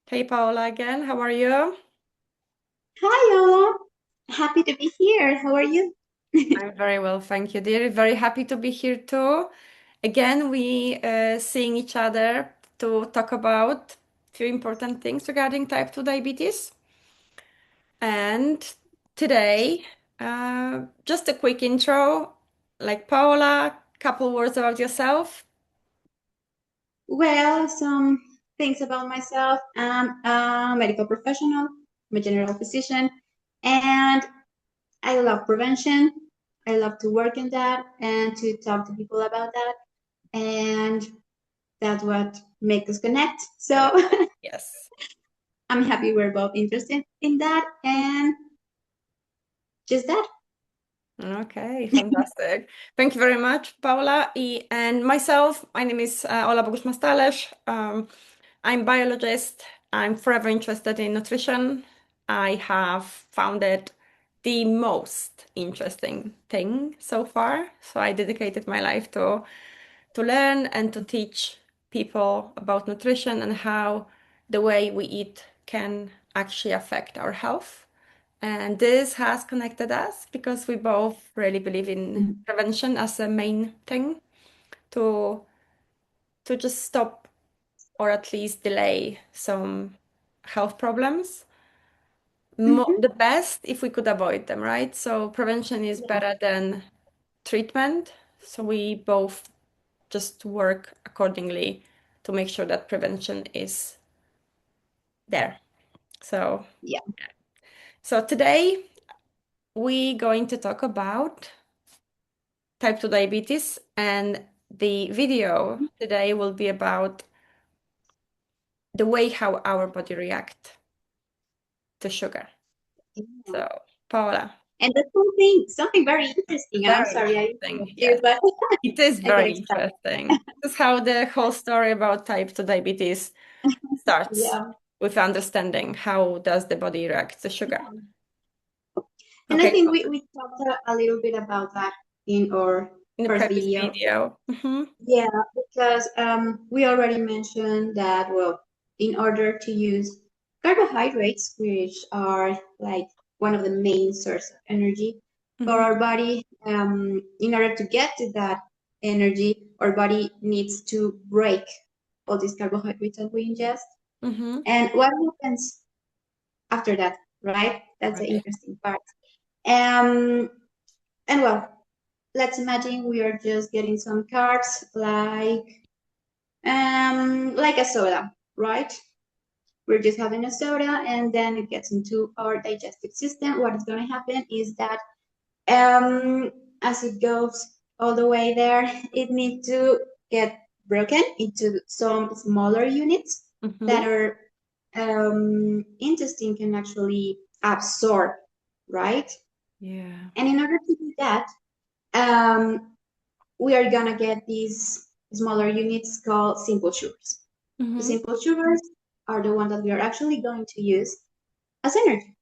Hey Paola again, how are you? Hi, Ola. Happy to be here. How are you? I'm very well, thank you, dear. Very happy to be here too. Again, we seeing each other to talk about few important things regarding type 2 diabetes. And today, just a quick intro, like Paola, couple words about yourself. Well, some things about myself. I'm a medical professional. I'm a general physician, and I love prevention. I love to work in that and to talk to people about that. And that's what makes us connect. So Yes. I'm happy we're both interested in that. And just that. Okay, fantastic. Thank you very much, Paula. And myself, my name is Ola Bogusz-Mastales. I'm biologist. I'm forever interested in nutrition. I have found it the most interesting thing so far. So I dedicated my life to learn and to teach people about nutrition and how the way we eat can actually affect our health. And this has connected us because we both really believe in Mhm. prevention as a main thing to to just stop or at least delay some health problems. Mhm. The best if we could avoid them, right? So prevention is Yeah. better than treatment. So we both just work accordingly to make sure that prevention is there. So, Yeah. so today we going to talk about type 2 diabetes, and the video today will be about the way how our body react to sugar. Yeah. So, Paola, And that's something very interesting. And I'm very sorry I interesting. interrupt you, Yes, but it is I get very excited. interesting. This is how the whole story about type 2 diabetes starts Yeah. with understanding how does the body react to sugar. And I Okay, think we talked a little bit about that in our in the first previous video. video. Yeah, because we already mentioned that, well, in order to use carbohydrates, which are like one of the main source of energy for Hmm. our body, in order to get to that energy, our body needs to break all these carbohydrates that we ingest. Hmm. And what happens after that, right? That's the Right. interesting part. Um, and well, let's imagine we are just getting some carbs like a soda, right? We're just having a soda and then it gets into our digestive system. What is going to happen is that as it goes all the way there, it needs to get broken into some smaller units Hmm. that our intestine can actually absorb, right? Yeah. And in order to do that, um, we are gonna get these smaller units called simple sugars. The Hmm. simple sugars are the ones that we are actually going to use as energy.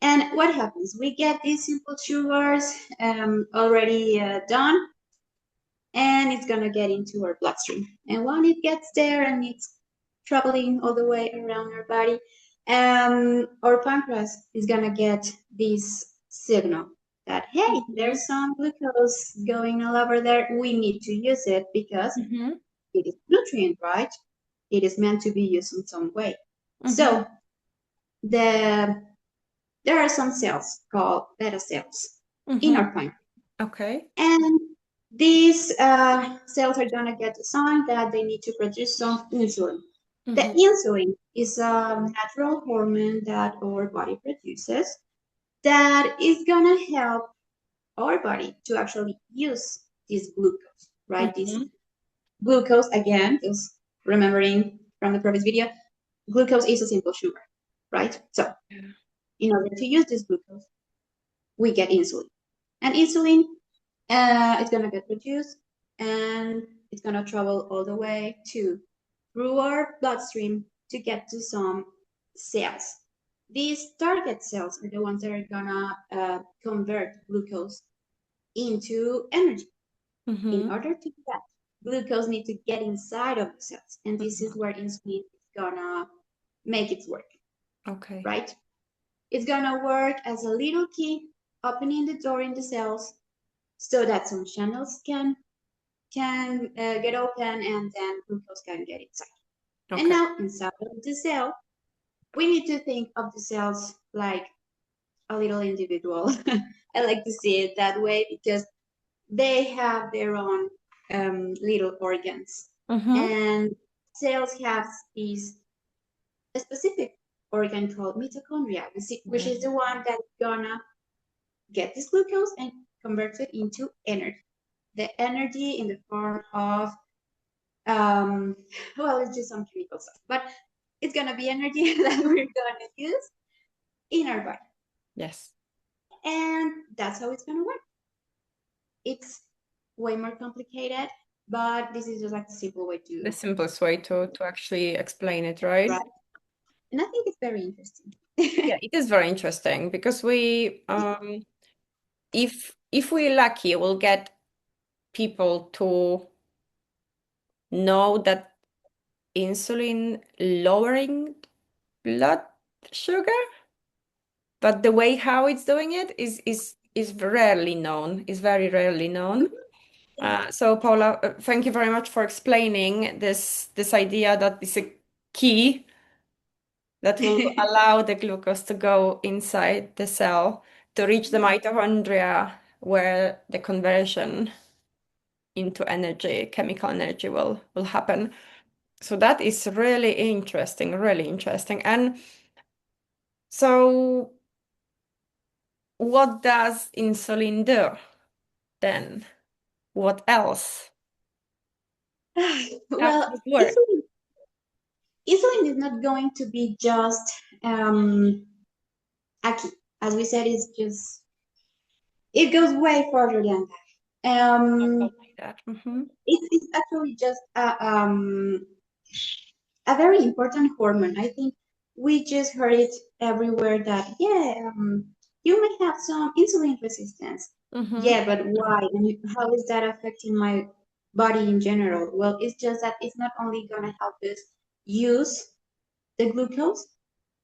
And what happens? We get these simple sugars already done, and it's gonna get into our bloodstream. And when it gets there and it's traveling all the way around our body, our pancreas is gonna get this signal that hey, Hmm. there's some glucose going all over there. We need to use it because Hmm. it is nutrient, right? It is meant to be used in some way. Hmm. So the there are some cells called beta cells in Hmm. our pancreas. Okay. And these cells are going to get a sign that they need to produce some insulin. The Hmm. insulin is a natural hormone that our body produces that is going to help our body to actually use this glucose, right? This Hmm. glucose, again, just remembering from the previous video, glucose is a simple sugar, right? So, Yeah. in order to use this glucose, we get insulin. And insulin it's gonna get produced and it's gonna travel all the way to through our bloodstream to get to some cells. These target cells are the ones that are gonna convert glucose into energy. In Hmm. order to do that, glucose needs to get inside of the cells, and this is Hmm. where insulin is gonna make it work, Okay. right? It's gonna work as a little key opening the door in the cells so that some channels can get open and then glucose can get inside. And Okay. now inside of the cell, we need to think of the cells like a little individual. I like to see it that way because they have their own little organs. Mm-hmm. And cells have these a specific organ called mitochondria, which is the one that's gonna get this glucose and convert it into energy. The energy in the form of um, well, it's just some chemical stuff, but it's gonna be energy that we're gonna use in our body, Yes. and that's how it's gonna work. It's way more complicated, but this is just like the simple way The to simplest way to actually explain it, right? right, and I think it's very interesting. Yeah, it is very interesting because we if we're lucky, we'll get people to know that insulin lowering blood sugar, but the way how it's doing it is rarely known, is very rarely known. So Paula, thank you very much for explaining this idea that is a key that will allow the glucose to go inside the cell to reach the mitochondria where the conversion into energy, chemical energy will happen. So that is really interesting, really interesting. And so what does insulin do then? What else? How Well, does it work? insulin is not going to be just a key. As we said, it's just it goes way further than that. About like that. Mm-hmm. It's actually just a very important hormone. I think we just heard it everywhere that, yeah, you may have some insulin resistance. Mm-hmm. Yeah, but why? And how is that affecting my body in general? Well, it's just that it's not only going to help us use the glucose,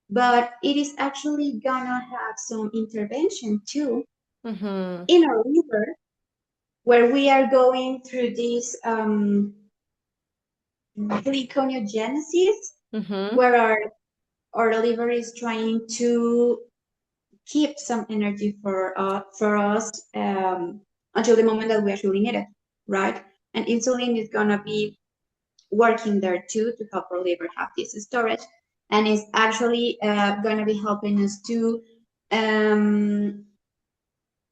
but it is actually going to have some intervention too Mm-hmm. in our liver where we are going through this glyconeogenesis, Mm-hmm. where our liver is trying to keep some energy for us until the moment that we actually need it, right? And insulin is gonna be working there too to help our liver have this storage, and it's actually gonna be helping us to um,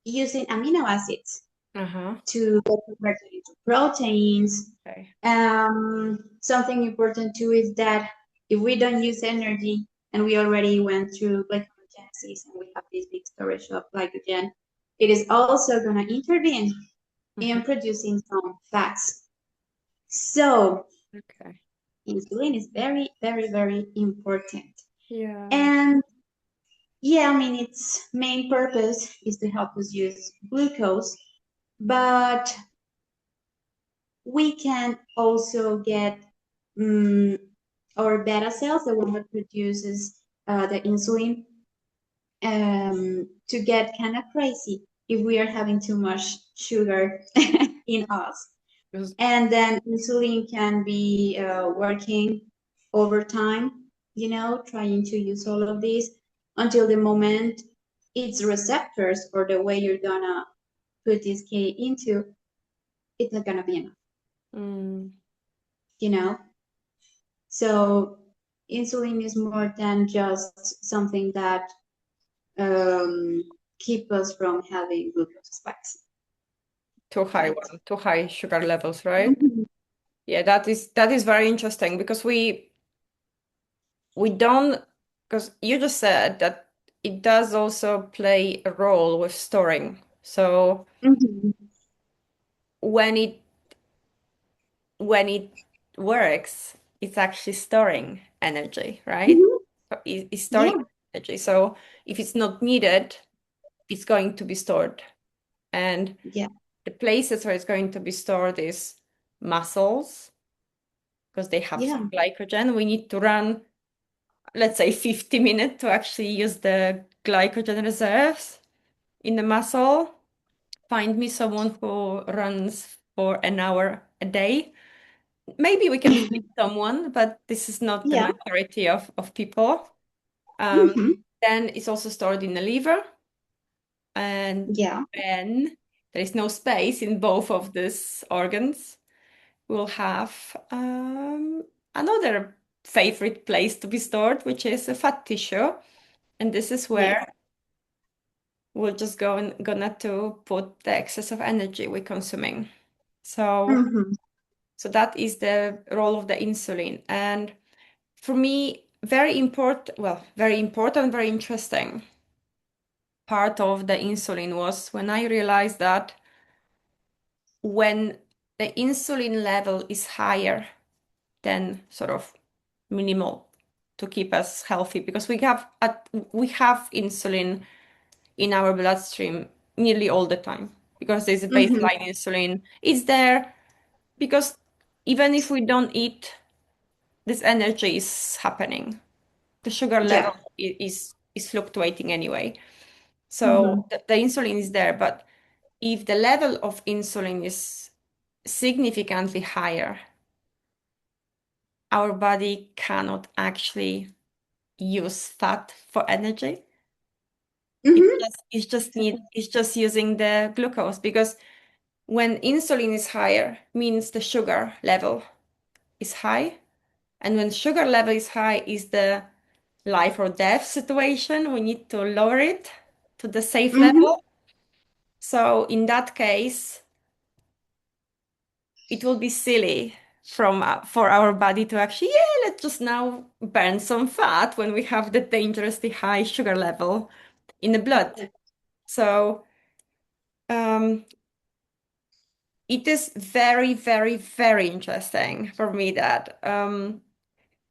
using amino acids Uh-huh. to get converted into proteins. Okay. Something important too is that if we don't use energy and we already went through glycogenesis and we have this big storage of glycogen, it is also going to intervene Mm-hmm. in producing some fats. So Okay. insulin is very, very, very important. Yeah. And yeah, I mean, its main purpose is to help us use glucose, but we can also get um, our beta cells, the one that produces the insulin, to get kind of crazy if we are having too much sugar in us. Because And then insulin can be working over time, trying to use all of these until the moment its receptors or the way you're gonna put this K into, it's not gonna be enough, mm, you know? So insulin is more than just something that um, keep us from having glucose spikes, too high right? one, too high sugar levels, right? Mhm. Yeah, that is very interesting because we don't because you just said that it does also play a role with storing. So Mhm. when it when it works, it's actually storing energy, right? Mhm. So it's storing Yeah, energy. So if it's not needed, it's going to be stored. And yeah, the places where it's going to be stored is muscles, because they have some yeah, glycogen. We need to run. let's say 50 minutes to actually use the glycogen reserves in the muscle. Find me someone who runs for an hour a day. Maybe we can find someone, but this is not the Yeah. majority of people. Um, Mm-hmm. then it's also stored in the liver, and Yeah. when there is no space in both of these organs, we'll have another favorite place to be stored, which is a fat tissue. And this is Yes. where we're just gonna to put the excess of energy we're consuming. So Mm-hmm. so that is the role of the insulin. And for me, very important, very interesting part of the insulin was when I realized that when the insulin level is higher than sort of minimal to keep us healthy, because we have insulin in our bloodstream nearly all the time because there's a Mm-hmm. baseline insulin. It's there because even if we don't eat, this energy is happening. The sugar level Yeah. is fluctuating anyway. Mm-hmm. So the insulin is there, but if the level of insulin is significantly higher, our body cannot actually use fat for energy. Mm-hmm. It's just using the glucose because when insulin is higher means the sugar level is high, and when sugar level is high is the life or death situation. We need to lower it to the safe Mm-hmm. level. So in that case, it will be silly for our body to actually, yeah, let's just now burn some fat when we have the dangerously high sugar level in the blood. So um, it is very, very, very interesting for me that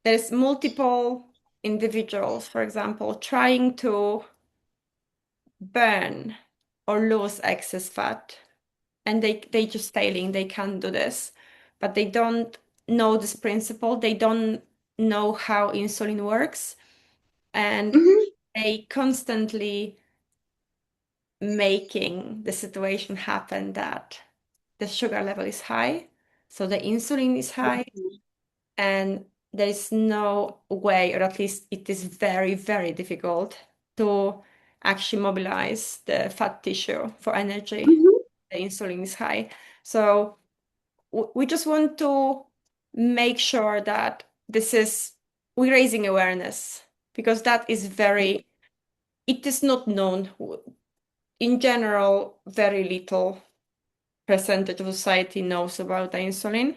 there's multiple individuals, for example, trying to burn or lose excess fat, and they just failing. They can't do this, but they don't know this principle. They don't know how insulin works, and Mm-hmm. they constantly making the situation happen that the sugar level is high, so the insulin is high, and there is no way, or at least it is very, very difficult to actually mobilize the fat tissue for energy. Mm-hmm. The insulin is high. So we just want to make sure that we're raising awareness because that is it is not known. In general, very little percentage of society knows about the insulin.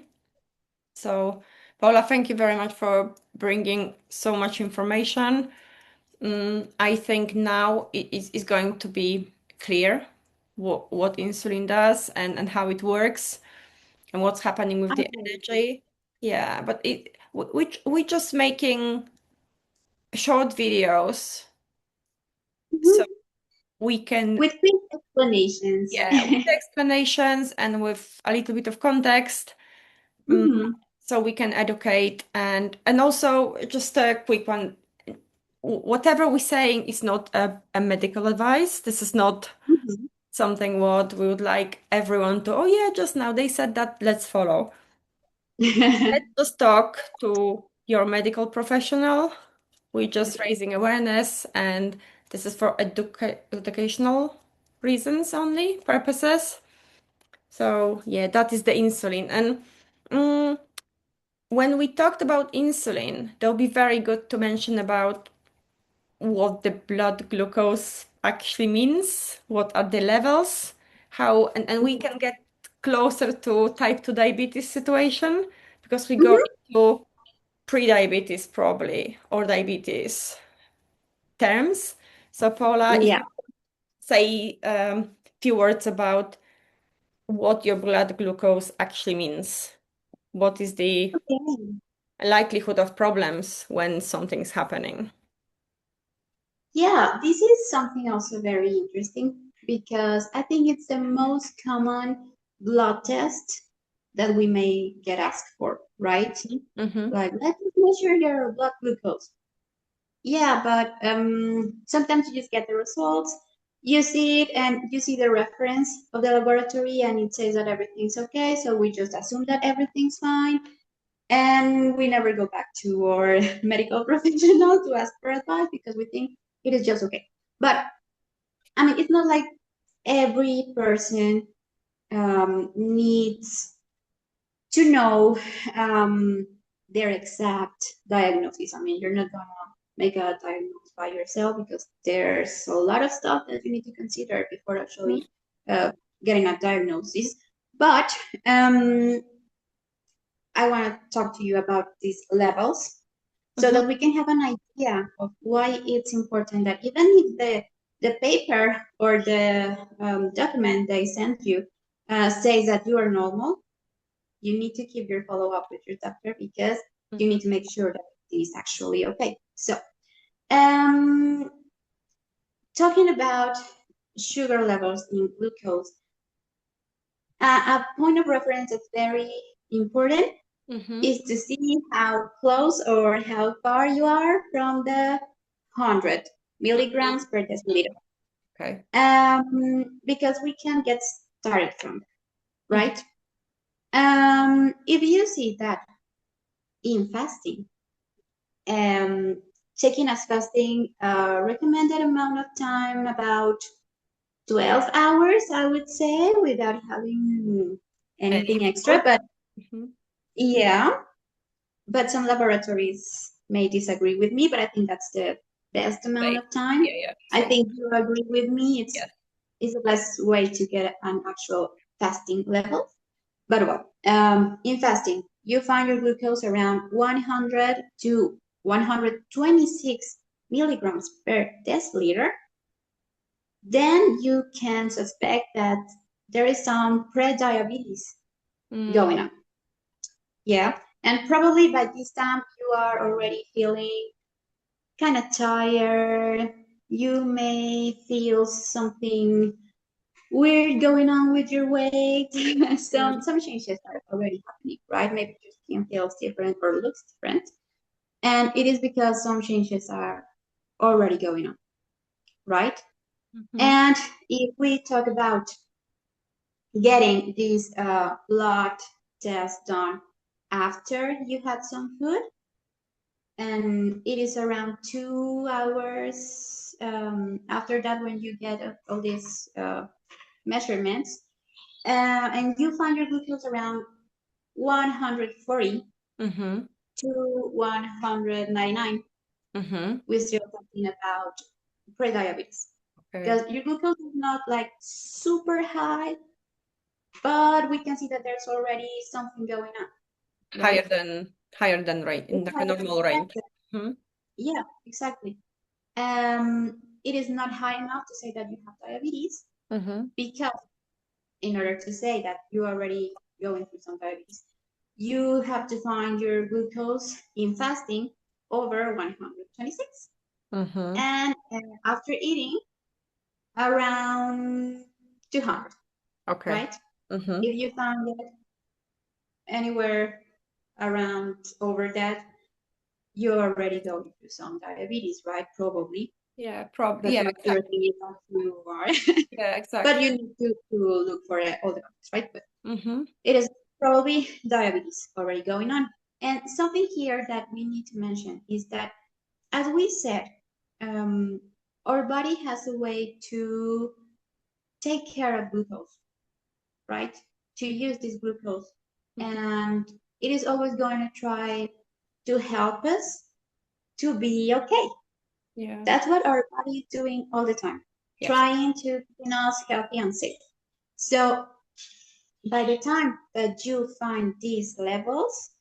So, Paula, thank you very much for bringing so much information. I think now it is going to be clear what insulin does and how it works and what's happening with the Absolutely. energy. Yeah, but we just making short videos so Mm-hmm. we can, With quick explanations. yeah, with the explanations and with a little bit of context. Mm, Mm-hmm. so we can educate and also just a quick one. Whatever we're saying is not a medical advice. This is not Mm-hmm. something what we would like everyone to, oh yeah, just now they said that, let's follow. Let's just talk to your medical professional. We're just raising awareness, and this is for educational reasons only, purposes. So yeah, that is the insulin. And mm, when we talked about insulin, that'll be very good to mention about what the blood glucose actually means, what are the levels, how, and we can get closer to type 2 diabetes situation because we go Mm-hmm. into pre-diabetes probably or diabetes terms. So Paula, if Yeah. you say few words about what your blood glucose actually means, what is the Okay. likelihood of problems when something's happening? Yeah, this is something also very interesting because I think it's the most common blood test that we may get asked for, right? Mm-hmm. Like, let's measure your blood glucose. yeah, but sometimes you just get the results. You see it and you see the reference of the laboratory and it says that everything's okay. So we just assume that everything's fine. And we never go back to our medical professional to ask for advice because we think it is just okay. But I mean, it's not like every person needs to know their exact diagnosis. I mean, you're not gonna make a diagnosis by yourself because there's a lot of stuff that you need to consider before Mhm. actually uh, getting a diagnosis. But um, I want to talk to you about these levels so Mhm. that we can have an idea of why it's important that even if the paper or the document they sent you says that you are normal, you need to keep your follow up with your doctor because you Mhm. need to make sure that it is actually okay. So, um, talking about sugar levels in glucose, a point of reference that's very important Mhm. is to see how close or how far you are from the 100 Mhm. milligrams per deciliter. Okay. Because we can get started from there, Mhm. right? If you see that in fasting, um, taking as fasting recommended amount of time about 12 hours, I would say, without having Any anything extra. food? But Mhm. yeah, but some laboratories may disagree with me, but I think that's the best amount Bake. of time. Yeah, yeah. I Same. think you agree with me. Yes. It's the best way to get an actual fasting level. But what? In fasting, you find your glucose around 100 to 126 milligrams per deciliter. Then you can suspect that there is some pre-diabetes Mm. going on. Yeah. And probably by this time you are already feeling kind of tired. You may feel something weird going on with your weight. Mm. Some changes are already happening, right? Maybe your skin feels different or looks different. And it is because some changes are already going on, right? Mhm. And if we talk about getting this blood test done after you had some food, and it is around 2 hours after that when you get all these measurements, and you find your glucose around 140 Mhm. to 199, Mhm. we're still talking about prediabetes Okay. because your glucose is not like super high, but we can see that there's already something going on, right? Higher than range in It's the higher than normal range. expected. Mhm. Yeah, exactly. It is not high enough to say that you have diabetes Mhm. because in order to say that you're already going through some diabetes, you have to find your glucose in fasting over 126. Mhm. And after eating, around 200, Okay. right? Mhm. If you find it anywhere around over that, you're already going through some diabetes, right? Probably, Yeah, probably. but Yeah, for sure exactly. thing is that you are. Yeah, But exactly. you need to look for all the numbers, right? But Mhm. it is probably diabetes already going on. And something here that we need to mention is that, as we said, um, our body has a way to take care of glucose, right? To use this glucose. Mhm. And it is always going to try to help us to be okay. Yeah. That's what our body is doing all the time, Yes. trying to keep us healthy and safe. So by the time that you find these levels,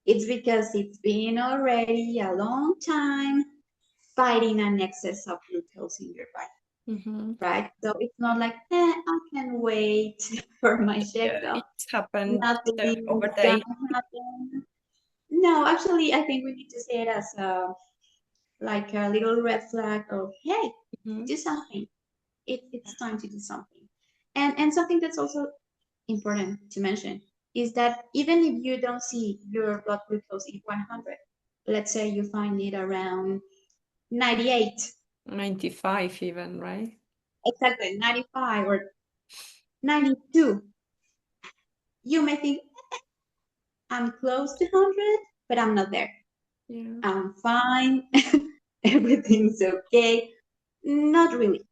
it's because it's been already a long time fighting an excess of glucose in your body, Mhm. right? So it's not like, I can wait for my Yeah, checkup. it's happened over Nothing's day. gonna happen. No, actually, I think we need to see it as like a little red flag of, hey, Mhm. do something. It's time to do something. And something that's also important to mention is that even if you don't see your blood glucose in 100, let's say you find it around 98. 95 even, right? Exactly, 95 or 92. You may think I'm close to 100, but I'm not there. Yeah. I'm fine. Everything's okay. Not really.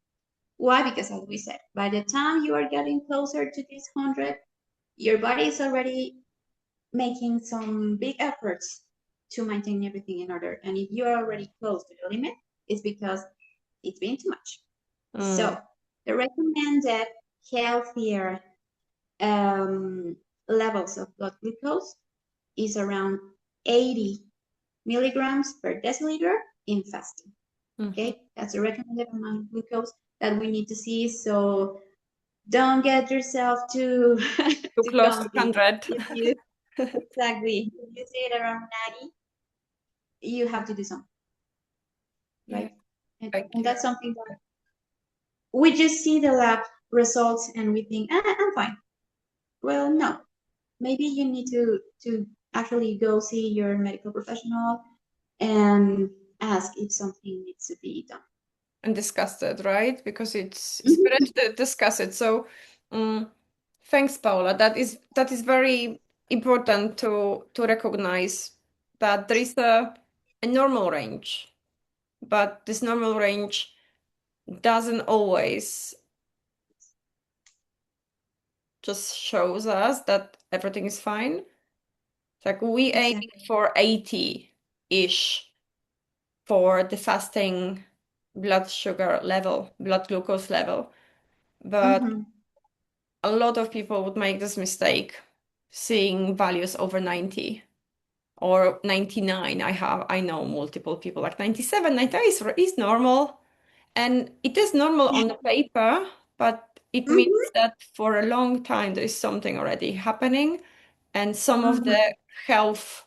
Why? Because as we said, by the time you are getting closer to this 100, your body is already making some big efforts to maintain everything in order. And if you're already close to the limit, it's because it's been too much. Mm, So the recommended healthier um, levels of blood glucose is around 80 milligrams per deciliter in fasting. mhm. Okay, that's a recommended amount of glucose that we need to see. So don't get yourself too Too too close to comfy. 100. If you exactly if you see it around 90, you have to do something, Yeah, right? And okay. that's something that we just see the lab results and we think, I'm fine. Well, no, maybe you need to actually go see your medical professional and ask if something needs to be done. And discuss it, right? Because it's better Mhm. to discuss it. So, um, thanks, Paula. That is very important to recognize that there is a normal range, but this normal range doesn't always just shows us that everything is fine. It's like we aim Exactly. for 80-ish for the fasting blood sugar level, blood glucose level. But Mm-hmm. a lot of people would make this mistake, seeing values over 90 or 99. I know multiple people like 97, 98 is normal. And it is normal on the paper, but it means Mm-hmm. that for a long time there is something already happening, and some of Mm-hmm. the health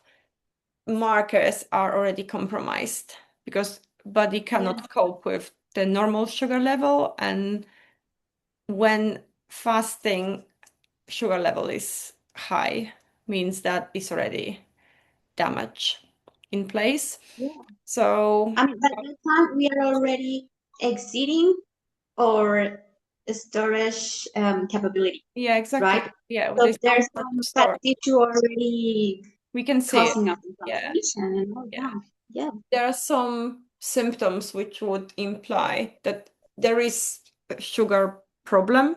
markers are already compromised because body Yeah. cannot cope with the normal sugar level. And when fasting sugar level is high, means that it's already damage in place. Yeah. So I mean, by that time we are already exceeding our storage capability, yeah, exactly. right? Yeah, So there's no there's more to some fat store. tissue already We can see it. causing us Yeah, inflammation and all yeah. that. Yeah. There are some symptoms which would imply that there is a sugar problem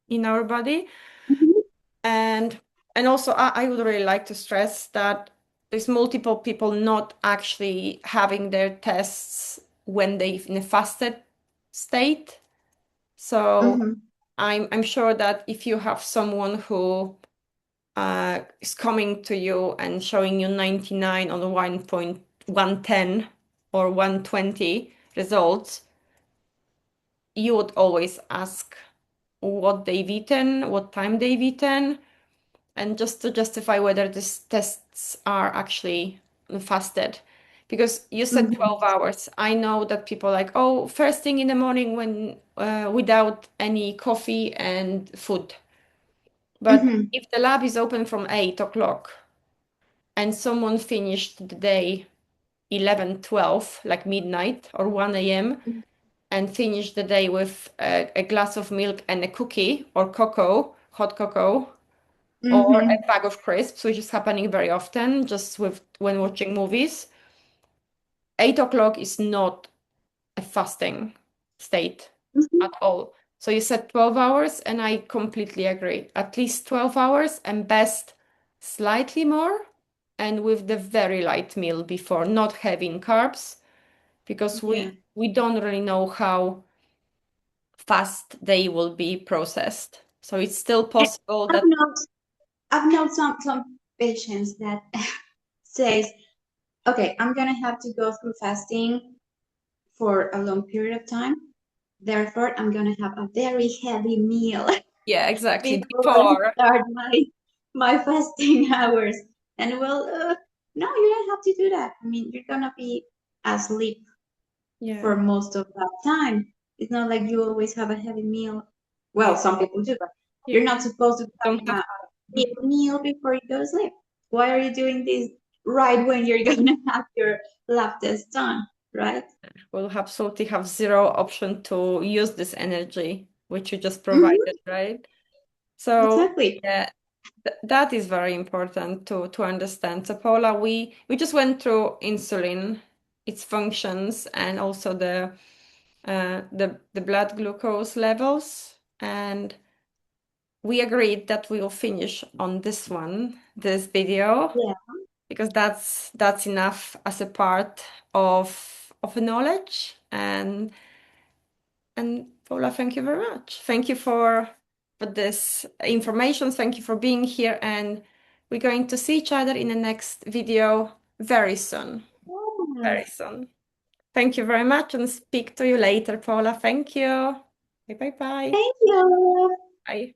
in our body. Mhm. And also I would really like to stress that there's multiple people not actually having their tests when they're in a fasted state. So Mhm. I'm sure that if you have someone who is coming to you and showing you 99 on the 1.110 or 120 results, you would always ask what they've eaten, what time they've eaten, and just to justify whether these tests are actually fasted. Because you said Mhm. 12 hours. I know that people like, oh, first thing in the morning when without any coffee and food. But Mhm. if the lab is open from 8 o'clock and someone finished the day 11, 12, like midnight or 1 a.m., and finished the day with a glass of milk and a cookie or cocoa, hot cocoa, or a Mhm. bag of crisps, which is happening very often just with when watching movies. 8 o'clock is not a fasting state Mhm. at all. So you said 12 hours, and I completely agree. At least 12 hours, and best slightly more, and with the very light meal before, not having carbs, because Yeah. we don't really know how fast they will be processed. So it's still And possible I've that, known I've known some patients that says, okay, I'm gonna have to go through fasting for a long period of time. Therefore, I'm gonna have a very heavy meal yeah, exactly, before I before. start my fasting hours. And well, no, you don't have to do that. I mean, you're gonna be asleep for Yeah, most of that time. It's not like you always have a heavy meal. Well, yeah, some people do, but you're yeah. not supposed to be Don't having have. a big meal before you go to sleep. Why are you doing this right when you're gonna have your lab test done, right? we'll absolutely have zero option to use this energy which you just Mhm, provided, right? So exactly. yeah, that is very important to understand. So Paula, we just went through insulin, its functions, and also the blood glucose levels, and we agreed that we will finish on this video, Yeah. because that's enough as a part of a knowledge. And Paula, thank you very much. Thank you for this information. Thank you for being here, and we're going to see each other in the next video very soon. Yeah. Very soon. Thank you very much, and speak to you later, Paula. Thank you. Bye bye bye. Thank you. Bye.